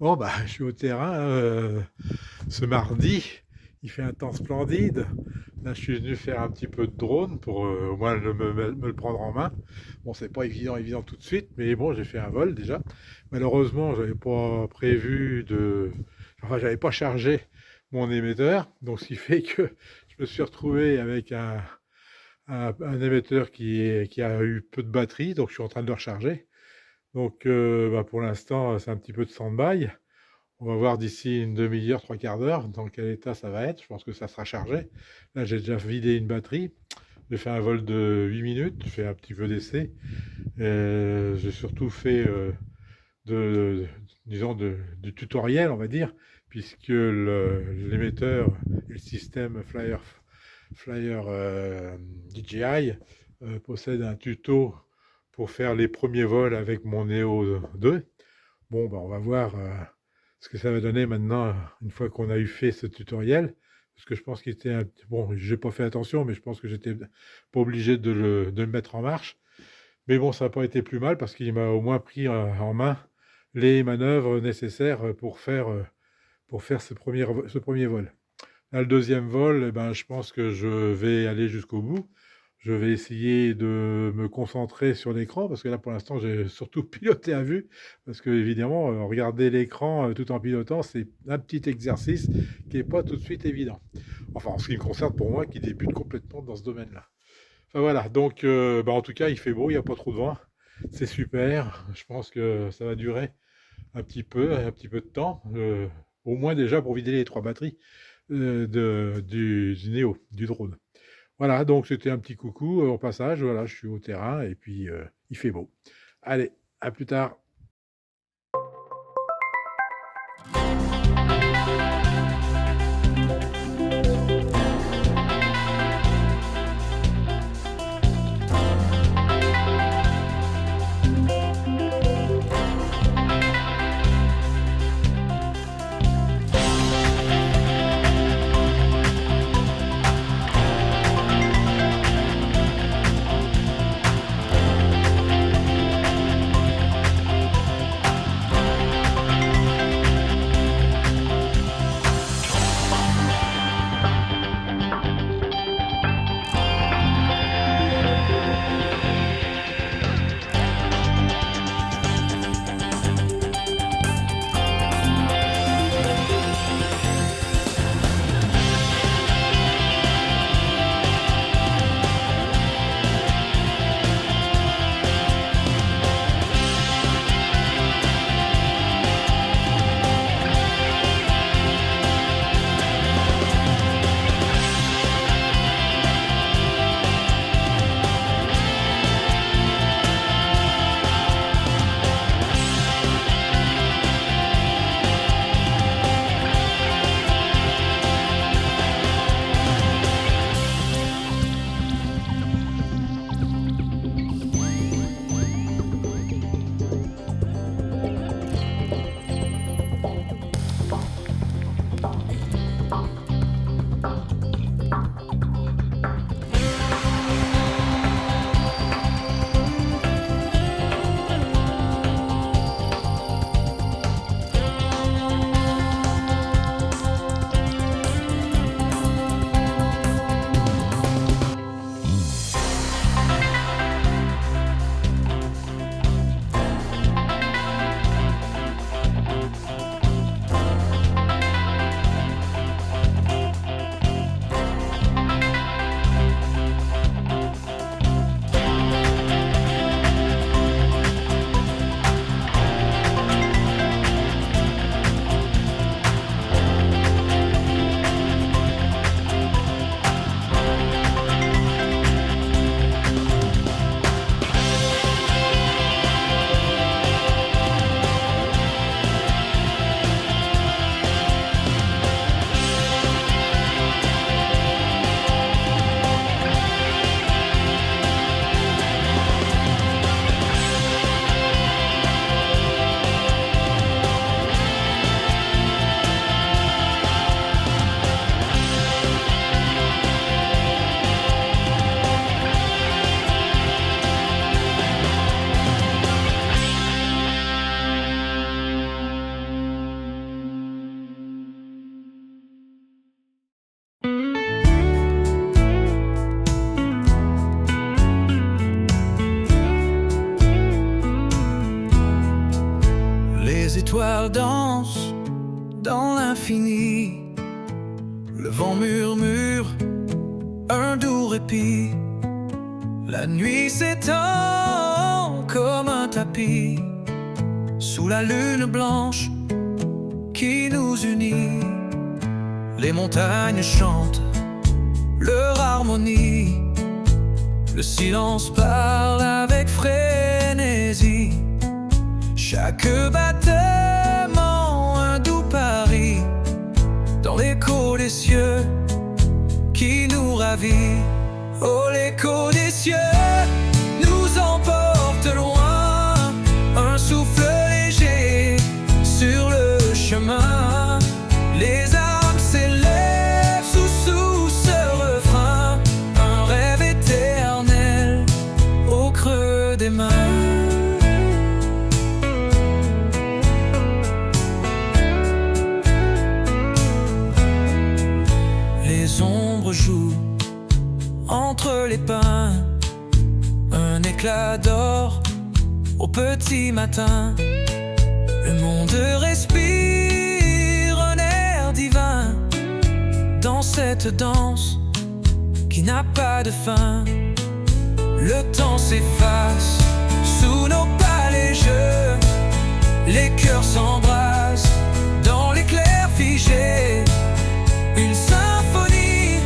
Bon, bah, je suis au terrain, ce mardi. Il fait un temps splendide. Là, je suis venu faire un petit peu de drone pour au moins me le prendre en main. Bon, c'est pas évident tout de suite, mais bon, j'ai fait un vol déjà. Malheureusement, j'avais pas prévu de. Enfin, j'avais pas chargé mon émetteur, donc ce qui fait que je me suis retrouvé avec un émetteur qui a eu peu de batterie, donc je suis en train de le recharger. Donc, bah, pour l'instant, c'est un petit peu de stand-by. On va voir d'ici une demi-heure, trois quarts d'heure, dans quel état ça va être. Je pense que ça sera chargé. Là, j'ai déjà vidé une batterie. J'ai fait un vol de 8 minutes. J'ai fait un petit peu d'essai. J'ai surtout fait de, disons, du tutoriel, on va dire, puisque l'émetteur et le système Flyer DJI possèdent un tuto pour faire les premiers vols avec mon Neo 2. Bon, bah, on va voir ce que ça va donner maintenant, une fois qu'on a eu fait ce tutoriel. Parce que je pense qu'il était bon, j'ai pas fait attention, mais je pense que j'étais pas obligé de le mettre en marche. Mais bon, ça n'a pas été plus mal parce qu'il m'a au moins pris en main les manœuvres nécessaires pour faire ce premier vol. Là, le deuxième vol, eh ben, je pense que je vais aller jusqu'au bout. Je vais essayer de me concentrer sur l'écran parce que là, pour l'instant, j'ai surtout piloté à vue. Parce que, évidemment, regarder l'écran tout en pilotant, c'est un petit exercice qui n'est pas tout de suite évident. Enfin, en ce qui me concerne, pour moi, qui débute complètement dans ce domaine-là. Enfin, voilà. Donc, bah, en tout cas, il fait beau, il n'y a pas trop de vent. C'est super. Je pense que ça va durer un petit peu de temps. Au moins déjà pour vider les trois batteries du Néo, du drone. Voilà, donc c'était un petit coucou au passage. Voilà, je suis au terrain et puis il fait beau. Allez, à plus tard. répit. La nuit s'étend comme un tapis sous la lune blanche qui nous unit. Les montagnes chantent leur harmonie. Le silence parle avec frénésie. Chaque battement un doux pari dans l'écho des cieux qui nous ravit. Oh, l'écho des cieux nous emporte loin, un souffle léger sur le chemin. Les âmes s'élèvent sous ce refrain, un rêve éternel au creux des mains. Les ombres jouent entre les pins, un éclat d'or au petit matin. Le monde respire un air divin dans cette danse qui n'a pas de fin. Le temps s'efface sous nos pas les jeux, les cœurs s'embrassent dans l'éclair figé. Une symphonie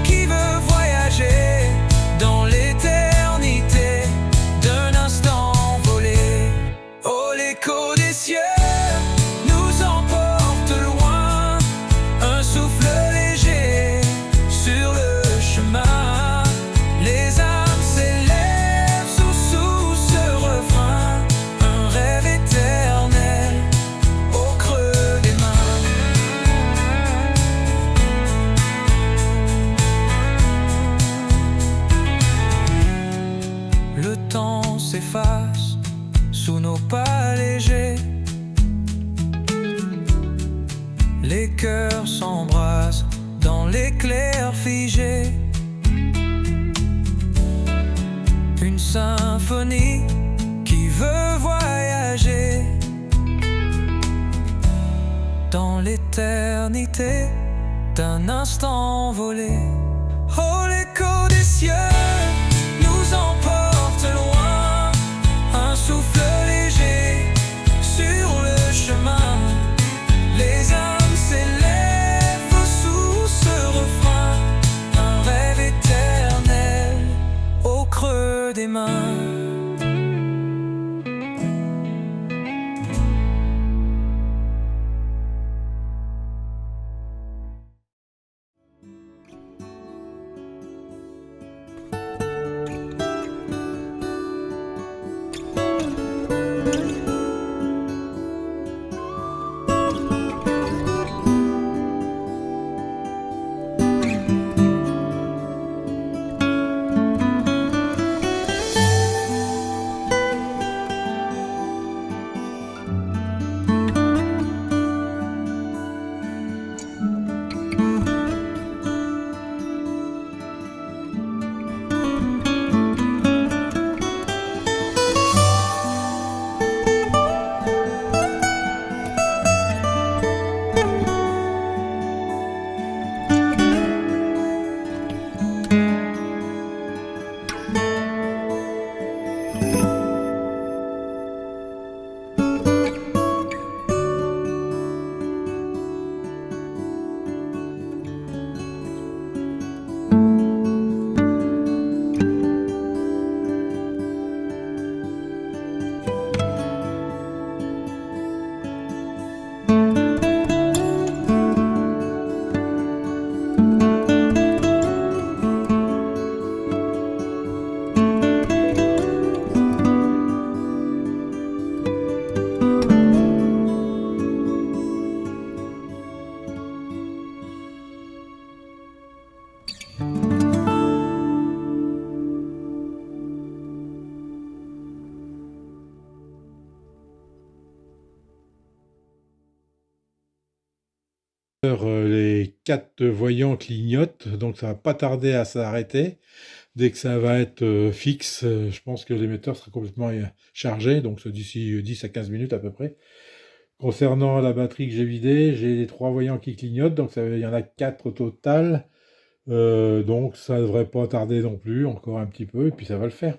qui veut voyager dans l'éternité d'un instant envolé. Oh, l'écho des cieux nous emporte loin, un souffle léger sur le chemin. Les âmes s'élèvent sous ce refrain, un rêve éternel au creux des mains. Le temps s'efface sous nos pas légers, les cœurs s'embrassent dans l'éclair figé. Une symphonie qui veut voyager dans l'éternité d'un instant envolé. Oh, l'écho des cieux nous emporte loin, un souffle léger sur le chemin. Les âmes s'élèvent sous ce refrain, un rêve éternel au creux des mains. Les 4 voyants clignotent, donc ça va pas tarder à s'arrêter. Dès que ça va être fixe, je pense que l'émetteur sera complètement chargé, donc c'est d'ici 10 à 15 minutes à peu près. Concernant la batterie que j'ai vidée, j'ai les 3 voyants qui clignotent, donc il y en a 4 au total. Donc ça devrait pas tarder non plus, encore un petit peu, et puis ça va le faire.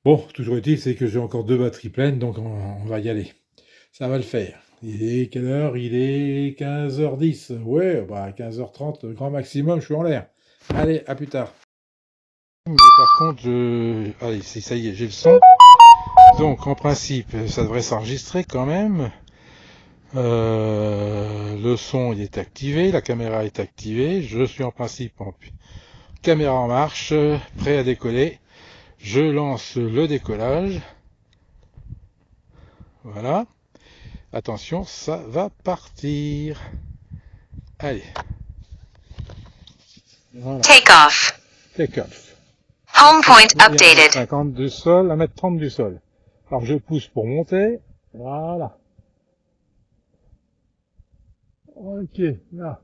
Bon, toujours est-il, c'est que j'ai encore 2 batteries pleines, donc on va y aller. Ça va le faire. Il est quelle heure? Il est 15h10. Ouais, bah 15h30, grand maximum, je suis en l'air. Allez, à plus tard. Mais par contre, allez, ça y est, j'ai le son. Donc en principe, ça devrait s'enregistrer quand même. Le son il est activé, la caméra est activée. Je suis en principe en caméra en marche, prêt à décoller. Je lance le décollage. Voilà. Attention, ça va partir. Allez. Voilà. Take off. Take off. Home point updated. 50 du sol, 1m30 du sol. Alors je pousse pour monter. Voilà. Ok, là.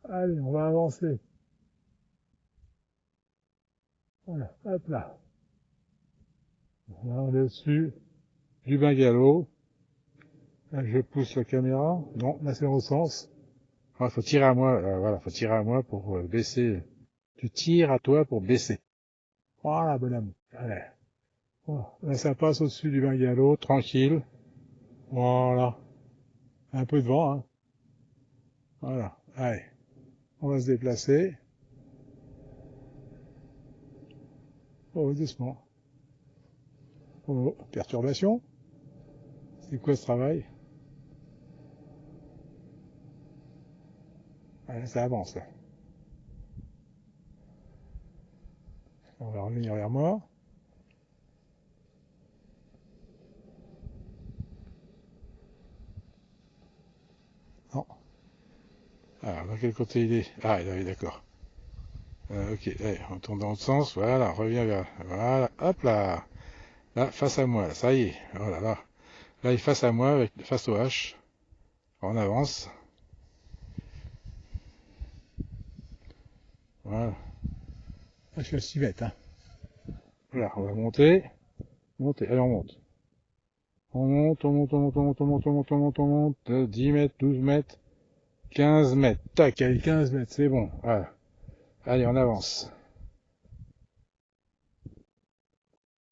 Allez, on va avancer. Voilà, hop là. Là, on est au-dessus du bungalow. Là, je pousse la caméra. Non, là c'est au sens. Il faut tirer à moi. Voilà, faut tirer à moi pour baisser. Tu tires à toi pour baisser. Voilà, bonhomme. Allez. Voilà. Là, ça passe au-dessus du bungalow, tranquille. Voilà. Un peu de vent, hein. Voilà. Allez. On va se déplacer. Oh, doucement. Oh, perturbation. C'est quoi ce travail? Allez, ça avance, là. On va revenir vers moi. Non. Ah, dans quel côté il est? Ah, il est d'accord. Ok, allez, on tourne dans l'autre sens. Voilà, reviens vers. Voilà, hop là. Là, face à moi, là, ça y est. Voilà, là. Là, il est face à moi, face au H. On avance. Voilà. Ah, je suis à 6 mètres, hein. Voilà, on va monter. Monter, allez, on monte. On monte, on monte, on monte, on monte, on monte, on monte, on monte, on monte. 10 mètres, 12 mètres, 15 mètres. Tac, allez, 15 mètres, c'est bon. Voilà. Allez, on avance.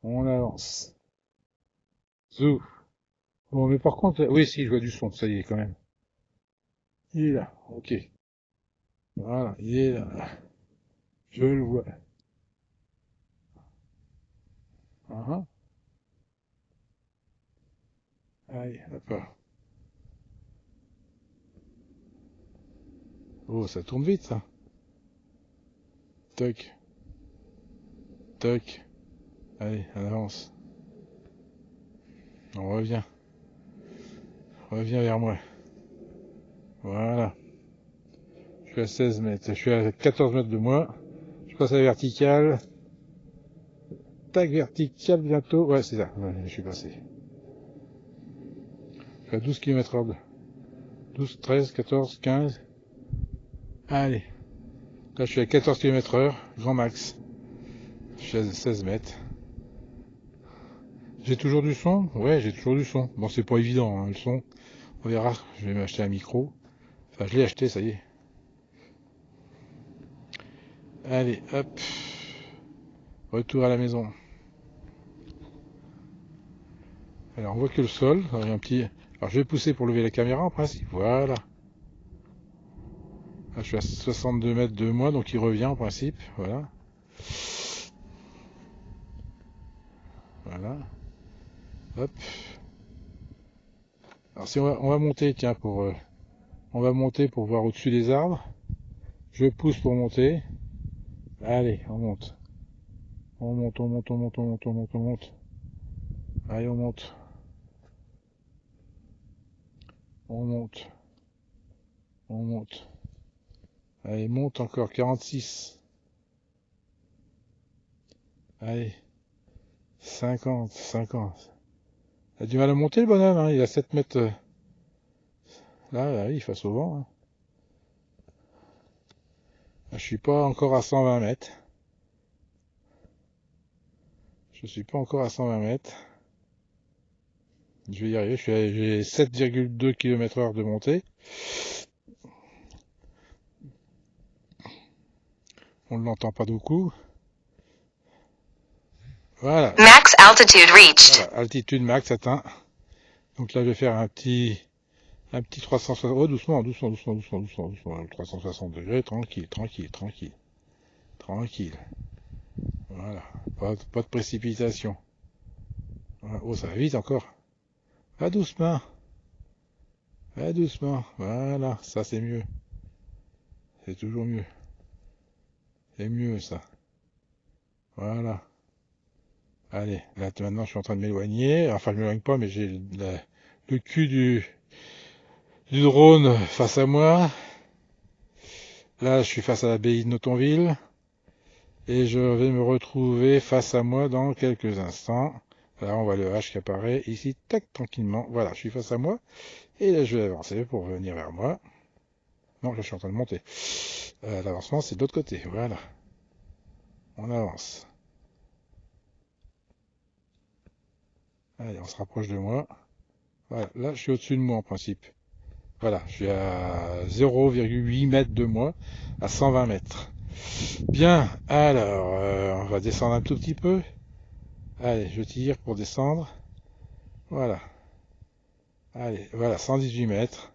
On avance. Zou. Bon, mais par contre, oui, si, je vois du son, ça y est, quand même. Il est là, ok. Voilà, il est là. Je le vois. Ah, allez, hop là. Oh, ça tourne vite, ça. Toc, toc. Allez, on avance. On revient. Reviens vers moi. Voilà. Je suis à 16 mètres. Je suis à 14 mètres de moi. Je passe à la verticale. Tac, verticale bientôt. Ouais, c'est ça. Ouais, je suis passé. Je suis à 12 km/h. 12, 13, 14, 15. Allez. Là, je suis à 14 km/h. Grand max. Je suis à 16 mètres. J'ai toujours du son? Ouais, j'ai toujours du son. Bon, c'est pas évident, hein, le son. On verra. Je vais m'acheter un micro. Enfin, je l'ai acheté, ça y est. Allez, hop. Retour à la maison. Alors, on voit que le sol. Alors, il y a un petit... Alors, je vais pousser pour lever la caméra, en principe. Voilà. Là, je suis à 62 mètres de moi, donc il revient, en principe. Voilà. Voilà. Hop. Alors, si on va monter, tiens, on va monter pour voir au-dessus des arbres. Je pousse pour monter. Allez, on monte. On monte, on monte, on monte, on monte, on monte, on monte. Allez, on monte. On monte. On monte. Allez, monte encore, 46. Allez, 50, 50. Il a du mal à monter le bonhomme, hein. Il a 7 mètres. Là, il face au vent, hein. Là, je suis pas encore à 120 mètres. Je suis pas encore à 120 mètres. Je vais y arriver, j'ai 7,2 km/h de montée. On ne l'entend pas beaucoup. Voilà. Max altitude reached. Voilà, altitude max atteint. Donc là, je vais faire un petit 360. Oh, doucement. 360 degrés, tranquille. Voilà. Pas de précipitation. Voilà. Oh, ça va vite encore. Va doucement. Voilà, ça c'est mieux. C'est toujours mieux. C'est mieux ça. Voilà. Allez, là maintenant je suis en train de m'éloigner. Enfin, je m'éloigne pas, mais j'ai le cul du drone face à moi. Là, je suis face à l'abbaye de Notonville. Et je vais me retrouver face à moi dans quelques instants. Là, on voit le H qui apparaît ici, tac, tranquillement. Voilà, je suis face à moi. Et là, je vais avancer pour venir vers moi. Non, là, je suis en train de monter. L'avancement, c'est de l'autre côté. Voilà. On avance. Allez, on se rapproche de moi. Voilà, là, je suis au-dessus de moi en principe. Voilà, je suis à 0,8 mètres de moi, à 120 mètres. Bien, alors, on va descendre un tout petit peu. Allez, je tire pour descendre. Voilà. Allez, voilà, 118 mètres.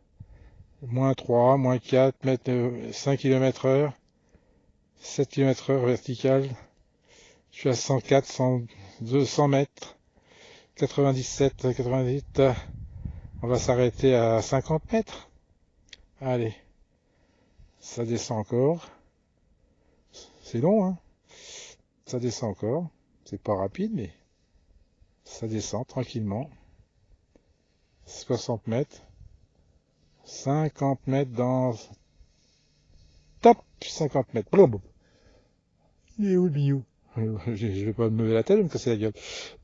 Moins 3, moins 4, 5 km heure. 7 km heure verticale. Je suis à 104, 200 mètres. 97, 88. On va s'arrêter à 50 mètres. Allez. Ça descend encore. C'est long, hein. Ça descend encore. C'est pas rapide, mais ça descend tranquillement. 60 mètres. 50 mètres dans... Top 50 mètres. Blum. Il est où le billou? Je vais pas me lever la tête, je vais me casser la gueule.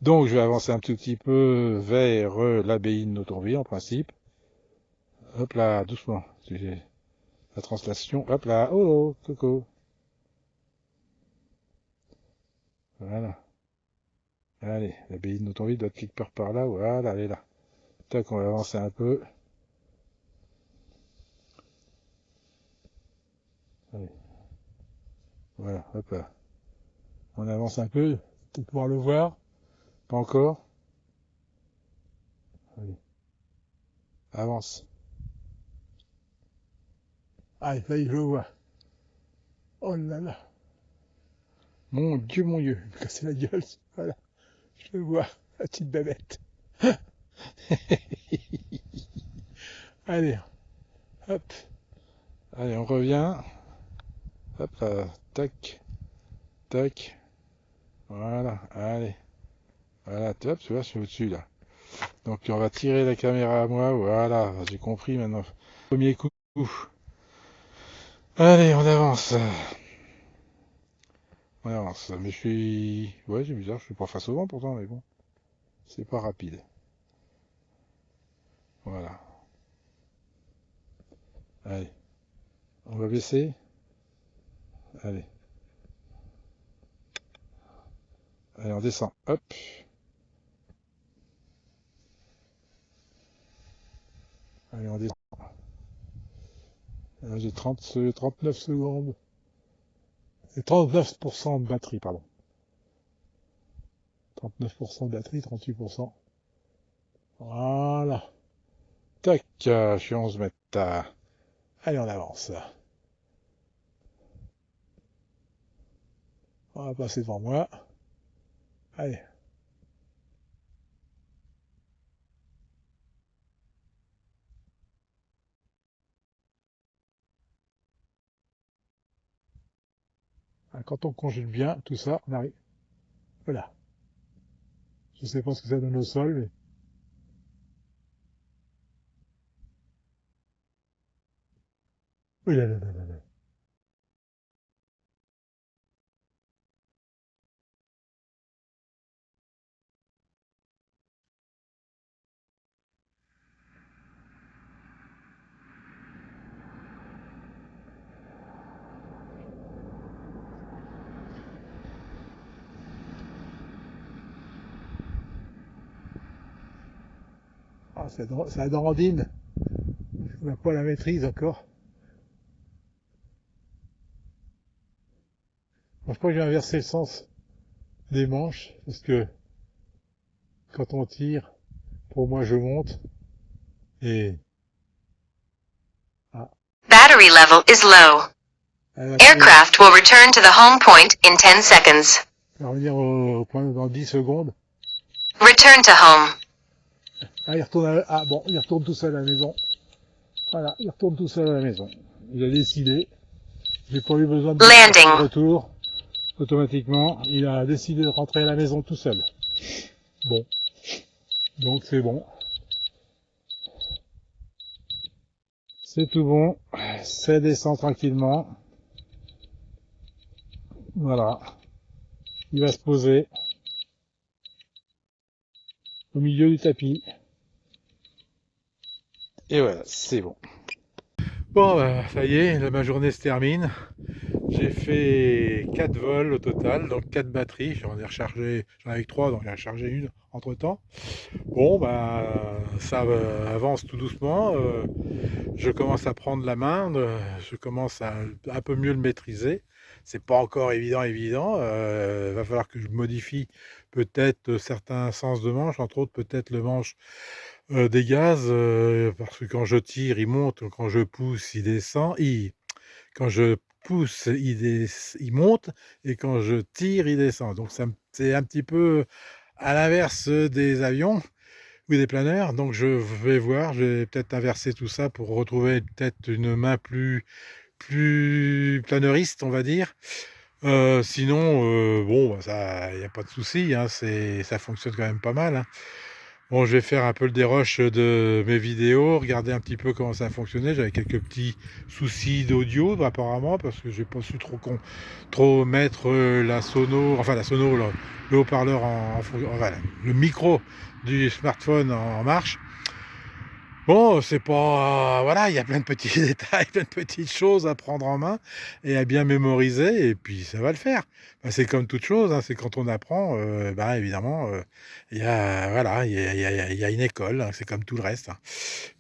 Donc je vais avancer un tout petit peu vers l'abbaye de Notonville en principe. Hop là, doucement. La translation. Hop là. Oh, coco. Voilà. Allez, l'abbaye de Notonville doit être quelque part par là. Voilà, elle est là. Tac, on va avancer un peu. Allez. Voilà, hop là. On avance un peu pour pouvoir le voir. Pas encore. Allez. Avance. Ah, ça y est, je le vois. Oh là là. Mon Dieu, il me casser la gueule. Voilà. Je le vois, la petite babette. Allez, hop. Allez, on revient. Hop là, tac, tac. Voilà, allez. Voilà, top, tu vois, je suis au-dessus là. Donc on va tirer la caméra à moi, voilà, j'ai compris maintenant. Premier coup. Allez, on avance. On avance. Mais je suis... Ouais, c'est bizarre, je suis pas face au vent pourtant, mais bon. C'est pas rapide. Voilà. Allez. On va baisser. Allez. Allez, on descend. Hop. Allez, on descend. J'ai 39 secondes. Et 39% de batterie, pardon. 39% de batterie, 38%. Voilà. Tac, je suis à 11 mètres. Allez, on avance. On va passer devant moi. Allez. Quand on congèle bien, tout ça, on arrive. Voilà. Je sais pas ce que ça donne au sol, mais... Oui, là, là, là, là, là. Ah, ça dandine. On n'a pas la maîtrise encore. Bon, je crois que j'ai inversé le sens des manches, parce que quand on tire, pour moi je monte, et ah, Battery level is low. elle va Aircraft will return to the home point in 10 seconds. revenir au point dans 10 secondes. Return to home. Ah, il retourne tout seul à la maison. Voilà, il retourne tout seul à la maison. Il a décidé. J'ai pas eu besoin de Landing. retour. Automatiquement, il a décidé de rentrer à la maison tout seul. Bon. Donc c'est bon. C'est tout bon. Ça descend tranquillement. Voilà. Il va se poser au milieu du tapis. Et voilà, c'est bon. Bon, bah, ça y est, ma journée se termine. J'ai fait 4 vols au total, donc 4 batteries. J'en ai rechargé, j'en avais que 3, donc j'en ai rechargé une entre temps. Bon, bah, ça avance tout doucement. Je commence à prendre la main, je commence à un peu mieux le maîtriser. C'est pas encore évident. Va falloir que je modifie peut-être certains sens de manche, entre autres peut-être le manche des gaz, parce que quand je tire, il monte, quand je pousse, il descend. Quand je pousse, il monte, et quand je tire, il descend. Donc c'est un petit peu à l'inverse des avions ou des planeurs. Donc je vais voir, je vais peut-être inverser tout ça pour retrouver peut-être une main plus planeuriste, on va dire. Sinon, bon, bah, ça, y a pas de souci, hein, ça fonctionne quand même pas mal, hein. Bon, je vais faire un peu le dérush de mes vidéos, regarder un petit peu comment ça fonctionnait. J'avais quelques petits soucis d'audio apparemment, parce que j'ai pas su trop mettre la sono, le haut-parleur voilà, le micro du smartphone en marche. Bon, c'est pas, voilà, il y a plein de petits détails, plein de petites choses à prendre en main et à bien mémoriser, et puis ça va le faire. Bah, c'est comme toute chose, hein, c'est quand on apprend, bah, évidemment, il y a voilà, il y a une école, hein, c'est comme tout le reste, hein.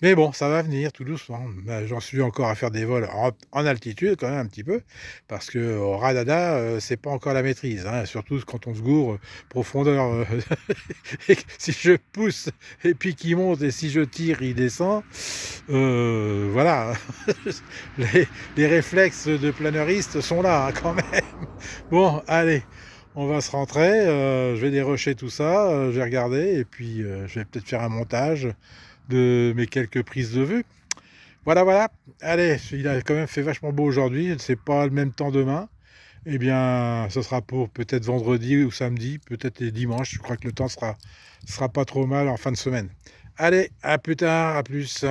Mais bon, ça va venir tout doucement. Bah, j'en suis encore à faire des vols en altitude quand même un petit peu, parce qu'au radada, c'est pas encore la maîtrise, hein, surtout quand on se gourre, profondeur, et que si je pousse et puis qu'il monte, et si je tire, il descend. Voilà, les réflexes de planeuriste sont là, hein, quand même. Bon, allez, on va se rentrer. Je vais dérusher tout ça, je vais regarder, et puis je vais peut-être faire un montage de mes quelques prises de vue. Voilà. Allez, il a quand même fait vachement beau aujourd'hui. C'est pas le même temps demain. Eh bien, ce sera pour peut-être vendredi ou samedi, peut-être les dimanches. Je crois que le temps sera pas trop mal en fin de semaine. Allez, à plus tard, à plus.